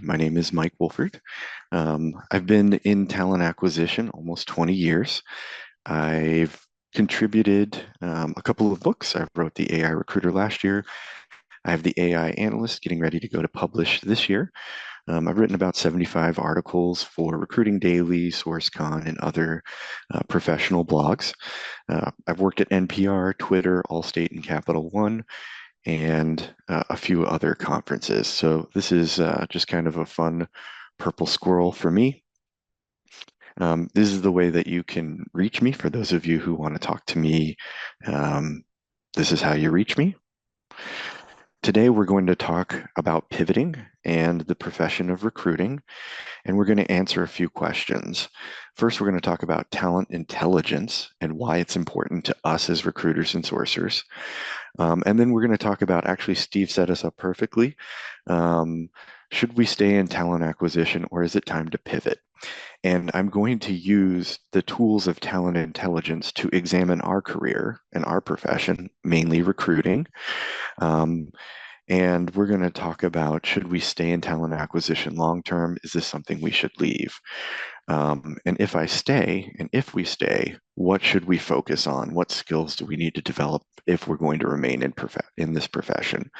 My name is Mike Wolford. I've been in talent acquisition almost 20 years. I've contributed a couple of books. I wrote the AI Recruiter last year. I have the AI Analyst getting ready to go to publish this year. I've written about 75 articles for Recruiting Daily, SourceCon, and other professional blogs. I've worked at NPR, Twitter, Allstate, and Capital One, and a few other conferences. So this is just kind of a fun purple squirrel for me. This is the way that you can reach me. For those of you who want to talk to me, this is how you reach me. Today, we're going to talk about pivoting and the profession of recruiting, and we're going to answer a few questions. First, we're going to talk about talent intelligence and why it's important to us as recruiters and sourcers. And then we're going to talk about, actually, Steve set us up perfectly. Should we stay in talent acquisition, or is it time to pivot? And I'm going to use the tools of talent intelligence to examine our career and our profession, mainly recruiting. Um, and we're going to talk about, should we stay in talent acquisition long term? Is this something we should leave? And if I stay, and if we stay, what should we focus on? What skills do we need to develop if we're going to remain in this profession?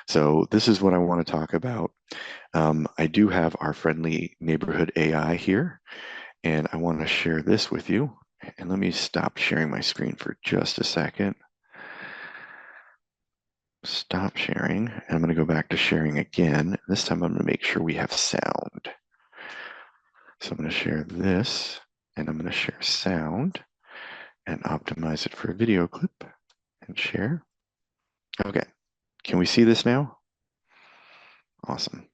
So this is what I want to talk about. I do have our friendly neighborhood AI here, and I want to share this with you. And let me stop sharing my screen for just a second. Stop sharing. And I'm going to go back to sharing again. This time I'm going to make sure we have sound. So I'm going to share this, and I'm going to share sound and optimize it for a video clip and share. Okay, can we see this now? Awesome.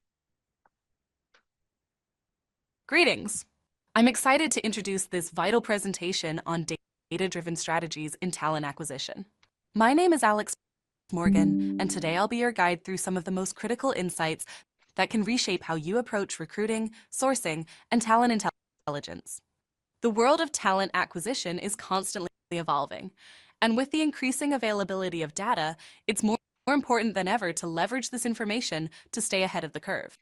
Greetings. I'm excited to introduce this vital presentation on data-driven strategies in talent acquisition. My name is Alex Morgan, and today I'll be your guide through some of the most critical insights that can reshape how you approach recruiting, sourcing, and talent intelligence. The world of talent acquisition is constantly evolving, and with the increasing availability of data, it's more important than ever to leverage this information to stay ahead of the curve.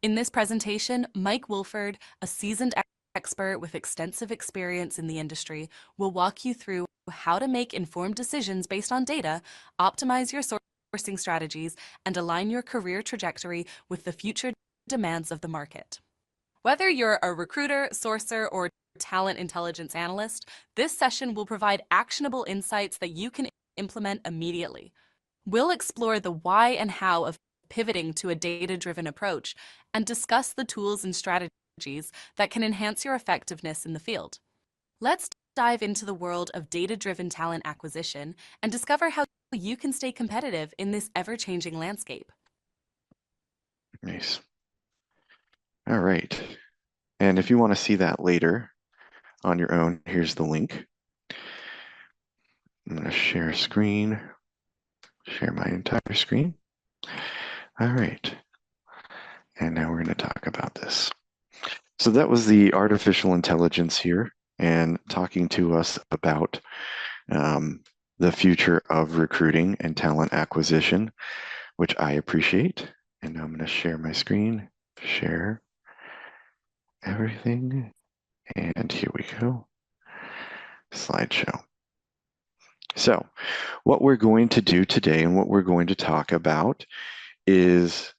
In this presentation, Mike Wolford, a seasoned expert with extensive experience in the industry, will walk you through how to make informed decisions based on data, optimize your sourcing strategies, and align your career trajectory with the future demands of the market. Whether you're a recruiter, sourcer, or talent intelligence analyst, this session will provide actionable insights that you can implement immediately. We'll explore the why and how of pivoting to a data-driven approach and discuss the tools and strategies that can enhance your effectiveness in the field. Let's dive into the world of data-driven talent acquisition and discover how you can stay competitive in this ever-changing landscape. Nice. All right. And if you want to see that later on your own, here's the link. I'm going to share screen, share my entire screen. All right. And now we're going to talk about this. So that was the artificial intelligence here and talking to us about the future of recruiting and talent acquisition, which I appreciate. And now I'm going to share my screen, share everything. And here we go. Slideshow. So what we're going to do today and what we're going to talk about is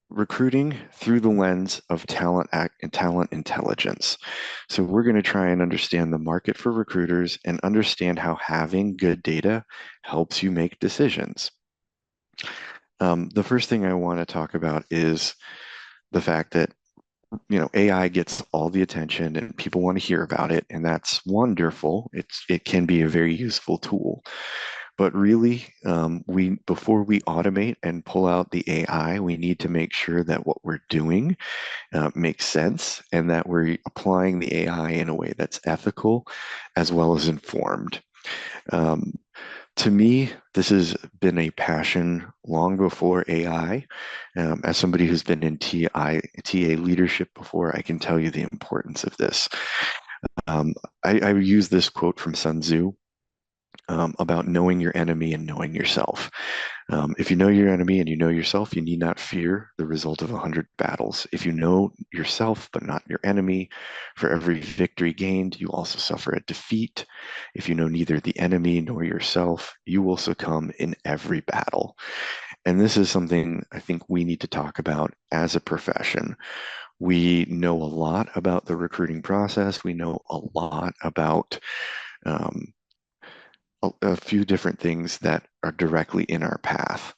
recruiting through the lens of talent intelligence. So we're going to try and understand the market for recruiters and understand how having good data helps you make decisions. The first thing I want to talk about is the fact that AI gets all the attention and people want to hear about it, and that's wonderful. It can be a very useful tool. But really, before we automate and pull out the AI, we need to make sure that what we're doing makes sense and that we're applying the AI in a way that's ethical as well as informed. To me, this has been a passion long before AI. As somebody who's been in TA leadership before, I can tell you the importance of this. I use this quote from Sun Tzu. about knowing your enemy and knowing yourself. If you know your enemy and you know yourself, you need not fear the result of 100 battles. If you know yourself but not your enemy, for every victory gained, you also suffer a defeat. If you know neither the enemy nor yourself, you will succumb in every battle. And this is something I think we need to talk about as a profession. We know a lot about the recruiting process. We know a lot about um, a few different things that are directly in our path,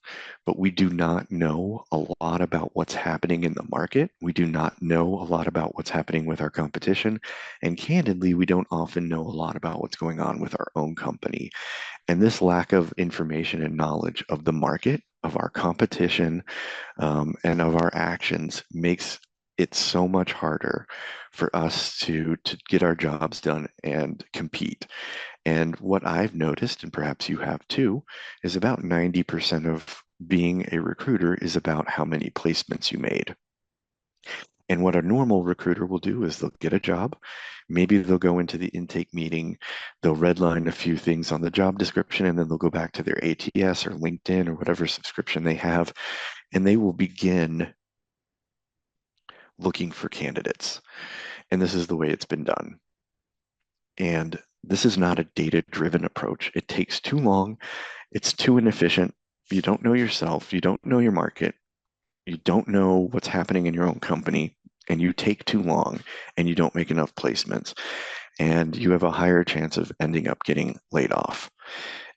but we do not know a lot about what's happening in the market. We do not know a lot about what's happening with our competition. And candidly, we don't often know a lot about what's going on with our own company. And this lack of information and knowledge of the market, of our competition, and of our actions makes it so much harder for us to get our jobs done and compete. And what I've noticed, and perhaps you have too, is about 90% of being a recruiter is about how many placements you made. And what a normal recruiter will do is they'll get a job. Maybe they'll go into the intake meeting, they'll redline a few things on the job description, and then they'll go back to their ATS or LinkedIn or whatever subscription they have, and they will begin looking for candidates. And this is the way it's been done. And this is not a data-driven approach. It takes too long. It's too inefficient. You don't know yourself. You don't know your market. You don't know what's happening in your own company, and you take too long and you don't make enough placements, and you have a higher chance of ending up getting laid off.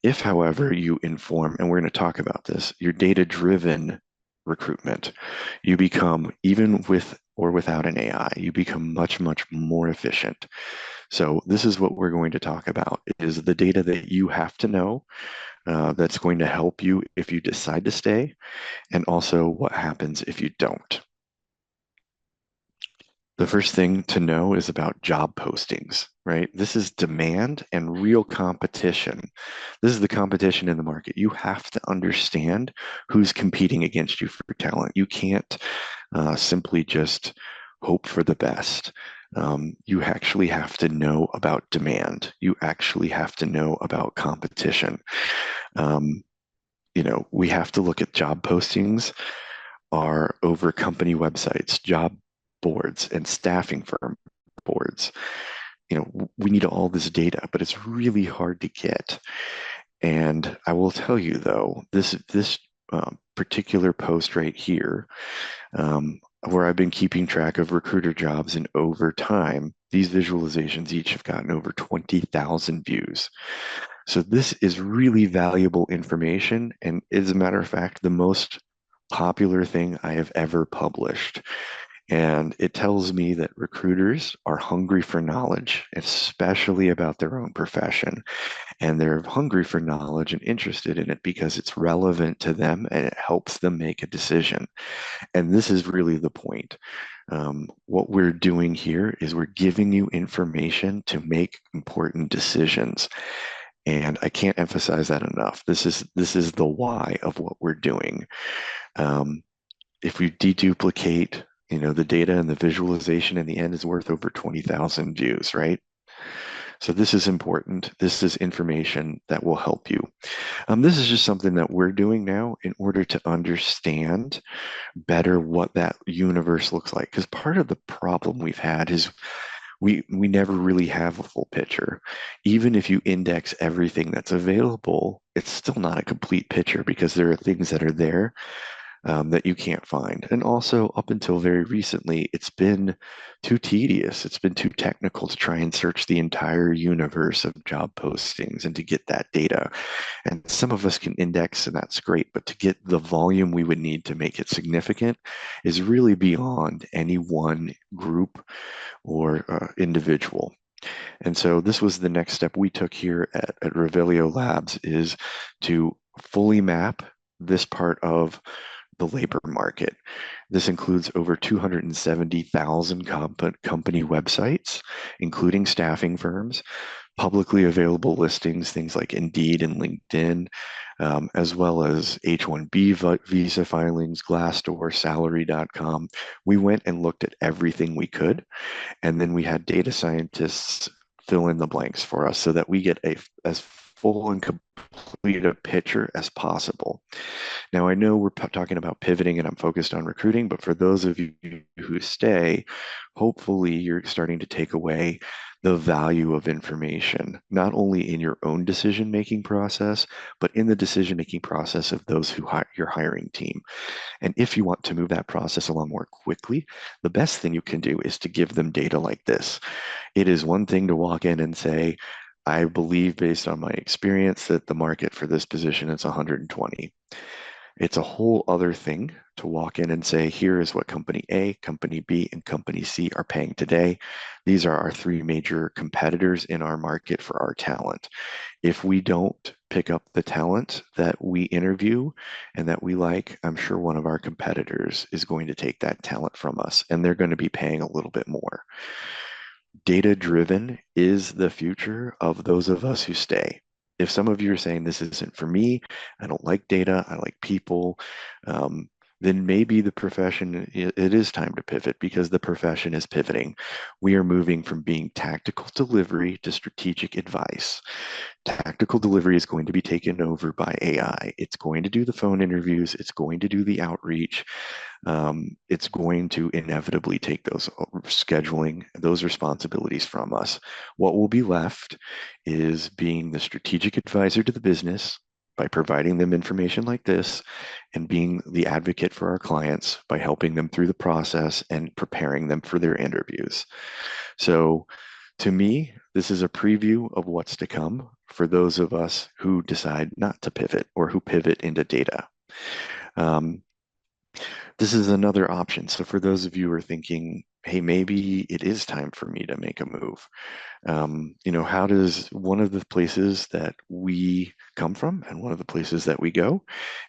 If, however, you inform, and we're going to talk about this, your data-driven recruitment, you become, even with or without an AI, you become much, much more efficient. So this is what we're going to talk about, is the data that you have to know that's going to help you if you decide to stay, and also what happens if you don't. The first thing to know is about job postings, right? This is demand and real competition. This is the competition in the market. You have to understand who's competing against you for talent. You can't simply just hope for the best. You actually have to know about demand. You actually have to know about competition. Um, we have to look at job postings are over company websites, job boards, and staffing firm boards. We need all this data, but it's really hard to get. And I will tell you though, this particular post right here, where I've been keeping track of recruiter jobs, and over time, these visualizations each have gotten over 20,000 views. So this is really valuable information, and as a matter of fact, the most popular thing I have ever published. And it tells me that recruiters are hungry for knowledge, especially about their own profession. And they're hungry for knowledge and interested in it because it's relevant to them and it helps them make a decision. And this is really the point. What we're doing here is we're giving you information to make important decisions. And I can't emphasize that enough. This is the why of what we're doing. Um, if we deduplicate, the data and the visualization in the end is worth over 20,000 views, right? So this is important. This is information that will help you. This is just something that we're doing now in order to understand better what that universe looks like. Because part of the problem we've had is we never really have a full picture. Even if you index everything that's available, it's still not a complete picture because there are things that are there that you can't find. And also, up until very recently, it's been too tedious. It's been too technical to try and search the entire universe of job postings and to get that data. And some of us can index, and that's great, but to get the volume we would need to make it significant is really beyond any one group or individual. And so this was the next step we took here at Revelio Labs, is to fully map this part of the labor market. This includes over 270,000 company websites, including staffing firms, publicly available listings, things like Indeed and LinkedIn, as well as H-1B visa filings, Glassdoor, Salary.com. We went and looked at everything we could, and then we had data scientists fill in the blanks for us so that we get as full and complete a picture as possible. Now, I know we're talking about pivoting and I'm focused on recruiting, but for those of you who stay, hopefully you're starting to take away the value of information, not only in your own decision-making process, but in the decision-making process of those who your hiring team. And if you want to move that process along more quickly, the best thing you can do is to give them data like this. It is one thing to walk in and say, I believe based on my experience that the market for this position is 120. It's a whole other thing to walk in and say, here is what company A, company B, and company C are paying today. These are our three major competitors in our market for our talent. If we don't pick up the talent that we interview and that we like, I'm sure one of our competitors is going to take that talent from us, and they're going to be paying a little bit more. Data driven is the future of those of us who stay. If some of you are saying this isn't for me, I don't like data, I like people, then maybe the profession, it is time to pivot because the profession is pivoting. We are moving from being tactical delivery to strategic advice. Tactical delivery is going to be taken over by AI. It's going to do the phone interviews, it's going to do the outreach, it's going to inevitably take those scheduling, those responsibilities from us. What will be left is being the strategic advisor to the business by providing them information like this and being the advocate for our clients by helping them through the process and preparing them for their interviews. So to me, this is a preview of what's to come for those of us who decide not to pivot or who pivot into data. Um, this is another option. So for those of you who are thinking, hey, maybe it is time for me to make a move. How does one of the places that we come from and one of the places that we go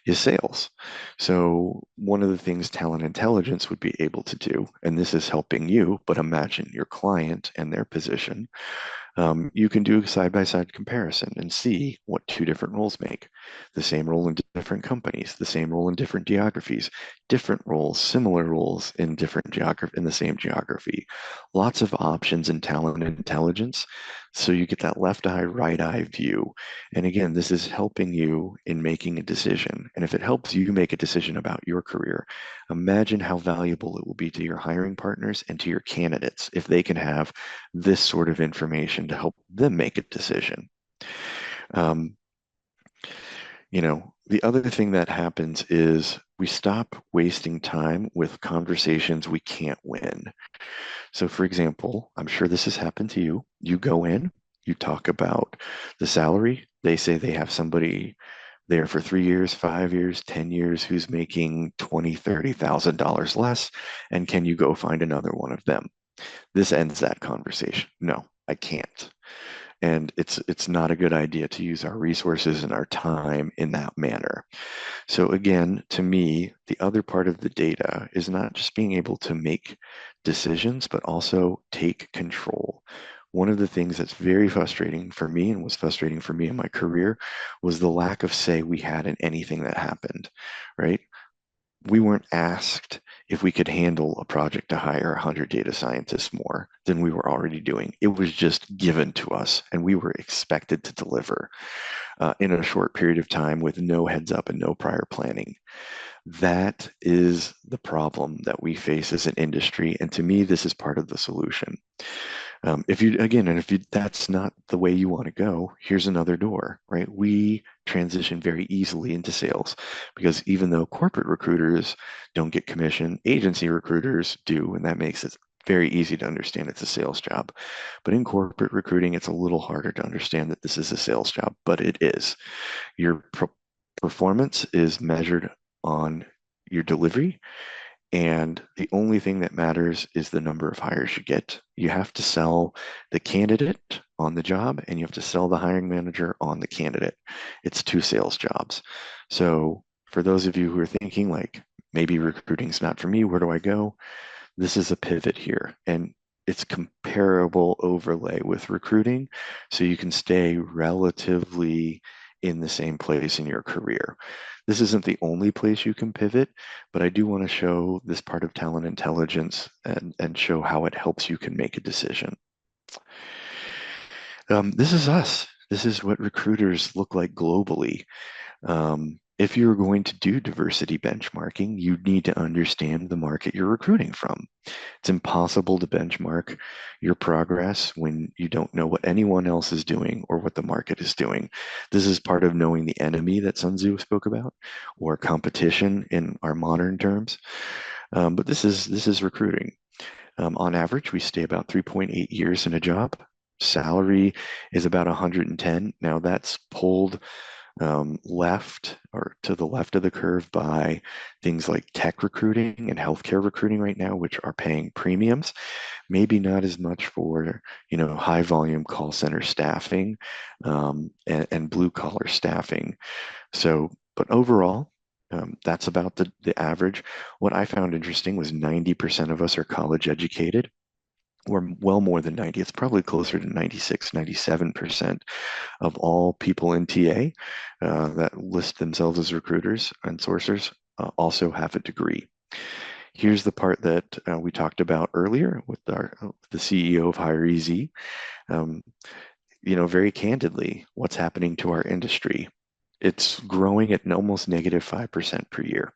is sales. So one of the things talent intelligence would be able to do, and this is helping you, but imagine your client and their position. You can do a side-by-side comparison and see what two different roles make. The same role in different companies, the same role in different geographies, different roles, similar roles in different geography, in the same geography. Lots of options in talent intelligence. So you get that left eye, right eye view. And again, this is helping you in making a decision. And if it helps you make a decision about your career, imagine how valuable it will be to your hiring partners and to your candidates if they can have this sort of information to help them make a decision. Um, the other thing that happens is we stop wasting time with conversations we can't win. So, for example, I'm sure this has happened to you. You go in, you talk about the salary. They say they have somebody there for 3 years, 5 years, 10 years who's making $20,000, $30,000 less. And can you go find another one of them? This ends that conversation. No, I can't. And it's not a good idea to use our resources and our time in that manner. So again, to me, the other part of the data is not just being able to make decisions, but also take control. One of the things that's very frustrating for me and was frustrating for me in my career was the lack of say we had in anything that happened, right? We weren't asked if we could handle a project to hire 100 data scientists more than we were already doing. It was just given to us, and we were expected to deliver in a short period of time with no heads up and no prior planning. That is the problem that we face as an industry. And to me, this is part of the solution. If that's not the way you want to go, here's another door, right? We transition very easily into sales because even though corporate recruiters don't get commission, agency recruiters do, and that makes it very easy to understand it's a sales job. But in corporate recruiting, it's a little harder to understand that this is a sales job, but it is. Your performance is measured on your delivery, and the only thing that matters is the number of hires you get. You have to sell the candidate on the job, and you have to sell the hiring manager on the candidate. It's two sales jobs. So for those of you who are thinking like, maybe recruiting's not for me, where do I go? This is a pivot here. And it's comparable overlay with recruiting. So you can stay relatively in the same place in your career. This isn't the only place you can pivot, but I do want to show this part of talent intelligence and show how it helps you can make a decision. This is us. this is what recruiters look like globally. If you're going to do diversity benchmarking, you need to understand the market you're recruiting from. It's impossible to benchmark your progress when you don't know what anyone else is doing or what the market is doing. This is part of knowing the enemy that Sun Tzu spoke about, or competition in our modern terms. But this is recruiting. On average, we stay about 3.8 years in a job. Salary is about 110. Now that's pulled left or to the left of the curve by things like tech recruiting and healthcare recruiting right now, which are paying premiums. Maybe not as much for, high volume call center staffing and blue collar staffing. So, but overall, that's about the average. What I found interesting was 90% of us are college educated. Or well more than 90. It's probably closer to 96, 97% of all people in TA that list themselves as recruiters and sourcers also have a degree. Here's the part that we talked about earlier with the CEO of HireEZ. Um, very candidly, what's happening to our industry? It's growing at an almost negative 5% per year.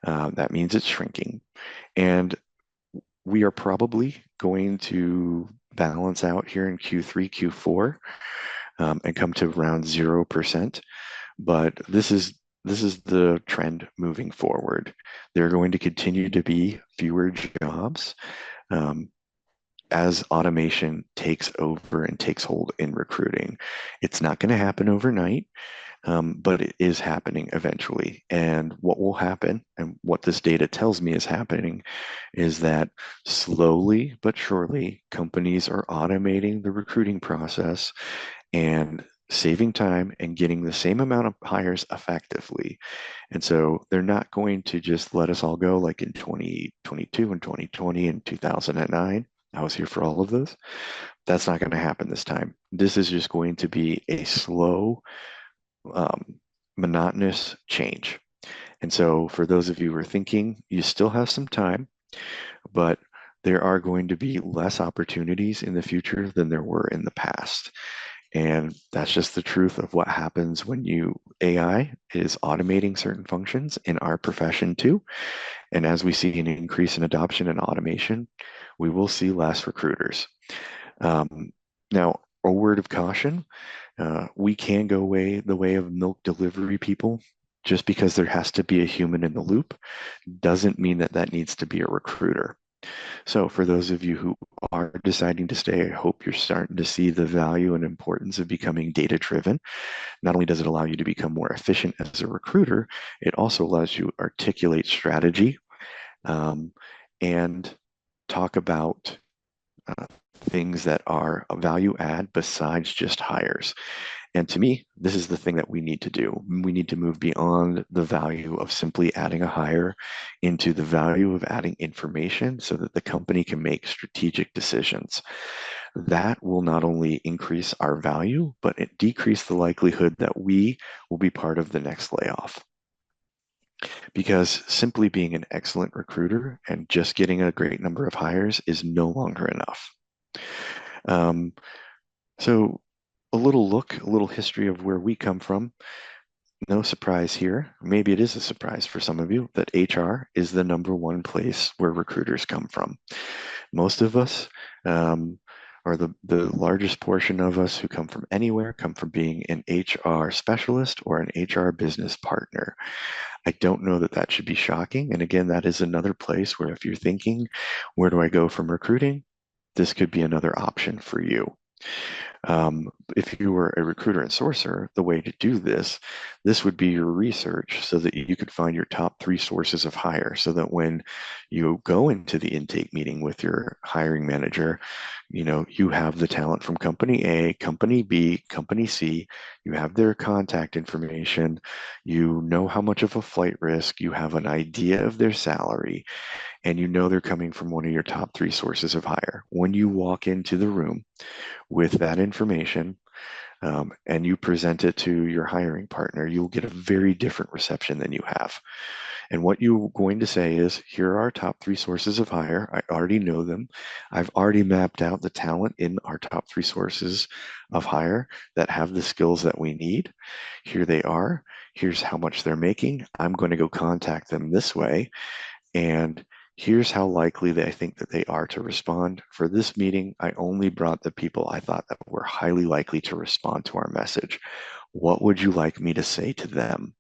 That means it's shrinking. And we are probably going to balance out here in Q3, Q4, and come to around 0%. But this is the trend moving forward. There are going to continue to be fewer jobs um, as automation takes over and takes hold in recruiting. It's not going to happen overnight, but it is happening eventually. And what will happen, and what this data tells me is happening, is that slowly but surely companies are automating the recruiting process and saving time and getting the same amount of hires effectively. And so they're not going to just let us all go like in 2022 and 2020 and 2009. I was here for all of those. That's not going to happen this time. This is just going to be a slow, um, monotonous change. And so for those of you who are thinking, you still have some time, but there are going to be less opportunities in the future than there were in the past. And that's just the truth of what happens when AI is automating certain functions in our profession too. And as we see an increase in adoption and automation, we will see less recruiters. Now, a word of caution, we can go the way of milk delivery people. Just because there has to be a human in the loop doesn't mean that that needs to be a recruiter. So for those of you who are deciding to stay, I hope you're starting to see the value and importance of becoming data-driven. Not only does it allow you to become more efficient as a recruiter, it also allows you to articulate strategy and talk about things that are a value add besides just hires. And to me, this is the thing that we need to do. We need to move beyond the value of simply adding a hire into the value of adding information so that the company can make strategic decisions. That will not only increase our value, but it decrease the likelihood that we will be part of the next layoff. Because simply being an excellent recruiter and just getting a great number of hires is no longer enough. Um, so a little history of where we come from. No surprise here. Maybe it is a surprise for some of you that HR is the number one place where recruiters come from. Most of us, or the largest portion of us who come from anywhere, come from being an HR specialist or an HR business partner. I don't know that that should be shocking. And again, that is another place where if you're thinking, where do I go from recruiting? This could be another option for you. If you were a recruiter and sourcer, the way to do this would be your research so that you could find your top 3 sources of hire so that when you go into the intake meeting with your hiring manager, you have the talent from company A, company B, company C, you have their contact information, you know how much of a flight risk, you have an idea of their salary, and you know they're coming from one of your top 3 sources of hire. When you walk into the room with that information, and you present it to your hiring partner, you'll get a very different reception than you have. And what you're going to say is, here are our top three sources of hire. I already know them. I've already mapped out the talent in our top three sources of hire that have the skills that we need. Here they are. Here's how much they're making. I'm going to go contact them this way. And here's how likely I think that they are to respond. For this meeting, I only brought the people I thought that were highly likely to respond to our message. What would you like me to say to them?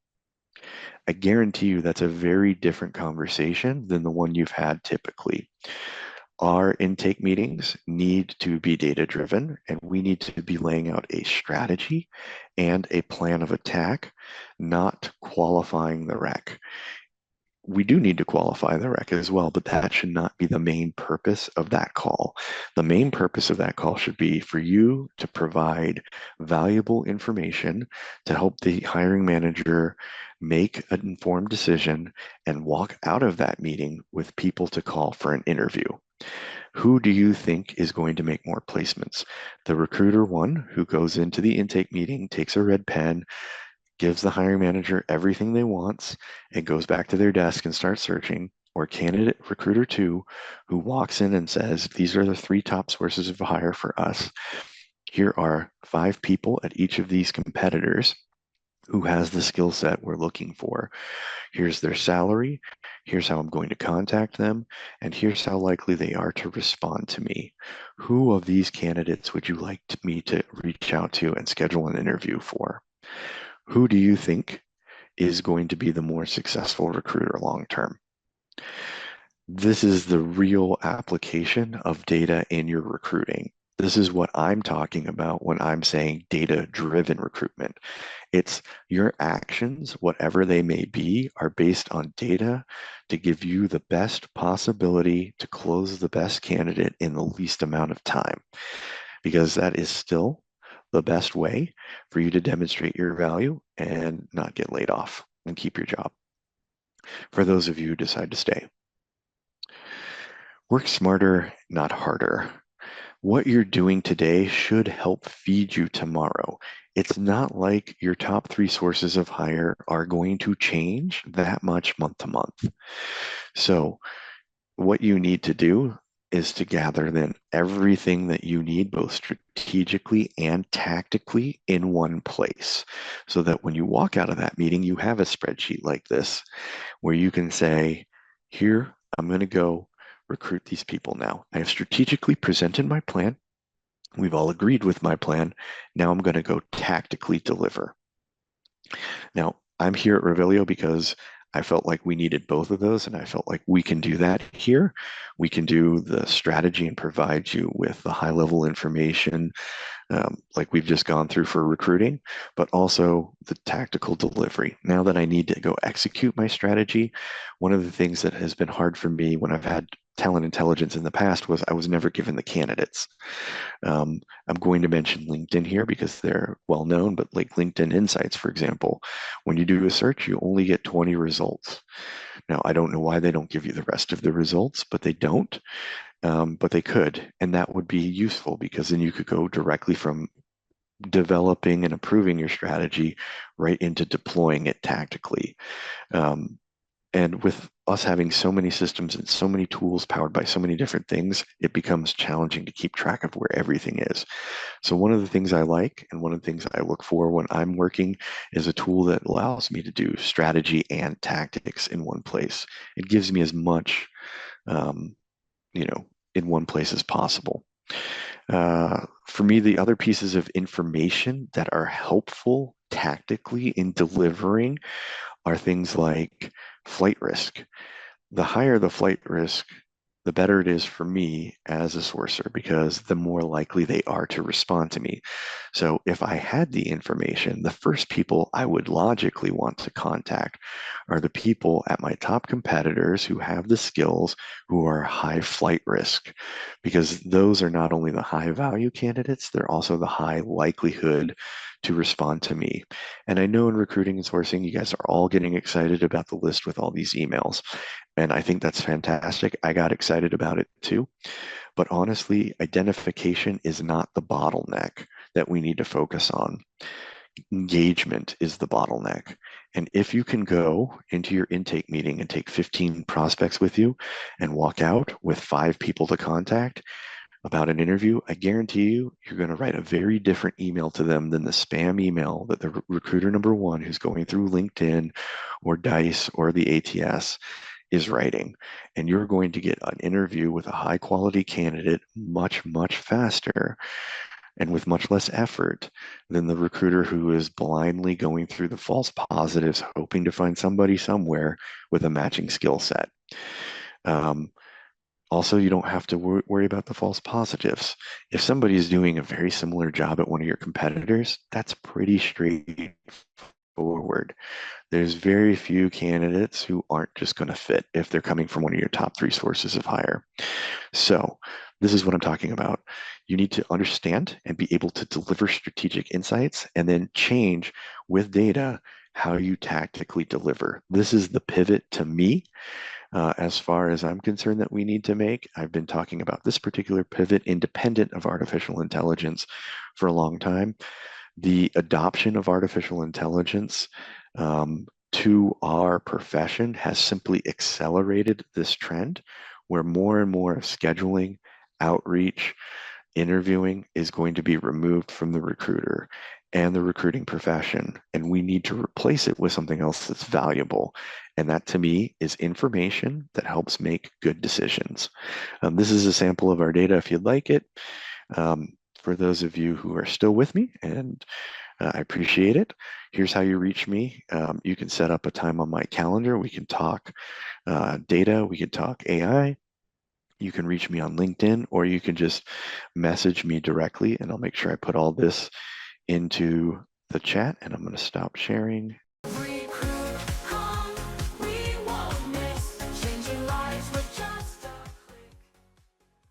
I guarantee you that's a very different conversation than the one you've had typically. Our intake meetings need to be data driven, and we need to be laying out a strategy and a plan of attack, not qualifying the rec. We do need to qualify the rec as well, but that should not be the main purpose of that call. The main purpose of that call should be for you to provide valuable information to help the hiring manager make an informed decision and walk out of that meeting with people to call for an interview. Who do you think is going to make more placements? The recruiter one, who goes into the intake meeting, takes a red pen, gives the hiring manager everything they want, and goes back to their desk and starts searching, or candidate recruiter two, who walks in and says, these are the three top sources of hire for us. Here are five people at each of these competitors who has the skill set we're looking for. Here's their salary. Here's how I'm going to contact them. And here's how likely they are to respond to me. Who of these candidates would you like me to reach out to and schedule an interview for? Who do you think is going to be the more successful recruiter long term? This is the real application of data in your recruiting. This is what I'm talking about when I'm saying data-driven recruitment. It's your actions, whatever they may be, are based on data to give you the best possibility to close the best candidate in the least amount of time, because that is still the best way for you to demonstrate your value and not get laid off and keep your job. For those of you who decide to stay, work smarter, not harder. What you're doing today should help feed you tomorrow. It's not like your top three sources of hire are going to change that much month to month. So what you need to do is to gather then everything that you need, both strategically and tactically, in one place, so that when you walk out of that meeting, you have a spreadsheet like this where you can say, here, I'm going to go recruit these people now. I have strategically presented my plan. We've all agreed with my plan. Now I'm going to go tactically deliver. Now, I'm here at Revelio because I felt like we needed both of those, and I felt like we can do that here. We can do the strategy and provide you with the high level information like we've just gone through for recruiting, but also the tactical delivery. Now that I need to go execute my strategy, one of the things that has been hard for me when I've had talent intelligence in the past was I was never given the candidates. I'm going to mention LinkedIn here because they're well known, but like LinkedIn Insights, for example, when you do a search, you only get 20 results. Now, I don't know why they don't give you the rest of the results, but they don't. But they could, and that would be useful because then you could go directly from developing and improving your strategy right into deploying it tactically. Um, and with us having so many systems and so many tools powered by so many different things, it becomes challenging to keep track of where everything is. So one of the things I like and one of the things I look for when I'm working is a tool that allows me to do strategy and tactics in one place. It gives me as much um, you know, in one place as possible. For me, the other pieces of information that are helpful tactically in delivering are things like flight risk. The higher the flight risk, the better it is for me as a sourcer because the more likely they are to respond to me. So if I had the information, the first people I would logically want to contact are the people at my top competitors who have the skills, who are high flight risk, because those are not only the high value candidates, they're also the high likelihood to respond to me. And I know in recruiting and sourcing, you guys are all getting excited about the list with all these emails. And I think that's fantastic. I got excited about it too. But honestly, identification is not the bottleneck. that we need to focus on. Engagement is the bottleneck. And if you can go into your intake meeting and take 15 prospects with you and walk out with 5 people to contact about an interview, I guarantee you're going to write a very different email to them than the spam email that the recruiter number one who's going through LinkedIn or Dice or the ATS is writing. And you're going to get an interview with a high quality candidate much, much faster and with much less effort than the recruiter who is blindly going through the false positives, hoping to find somebody somewhere with a matching skill set. Um, Also, you don't have to worry about the false positives. If somebody is doing a very similar job at one of your competitors, that's pretty straightforward. There's very few candidates who aren't just going to fit if they're coming from one of your top 3 sources of hire. So, this is what I'm talking about. You need to understand and be able to deliver strategic insights and then change with data how you tactically deliver. This is the pivot to me as far as I'm concerned that we need to make. I've been talking about this particular pivot independent of artificial intelligence for a long time. The adoption of artificial intelligence to our profession has simply accelerated this trend where more and more of scheduling, outreach, interviewing is going to be removed from the recruiter and the recruiting profession. And we need to replace it with something else that's valuable. And that to me is information that helps make good decisions. This is a sample of our data if you'd like it. For those of you who are still with me, and I appreciate it. Here's how you reach me. You can set up a time on my calendar. We can talk data. We can talk AI. You can reach me on LinkedIn, or you can just message me directly, and I'll make sure I put all this into the chat. And I'm going to stop sharing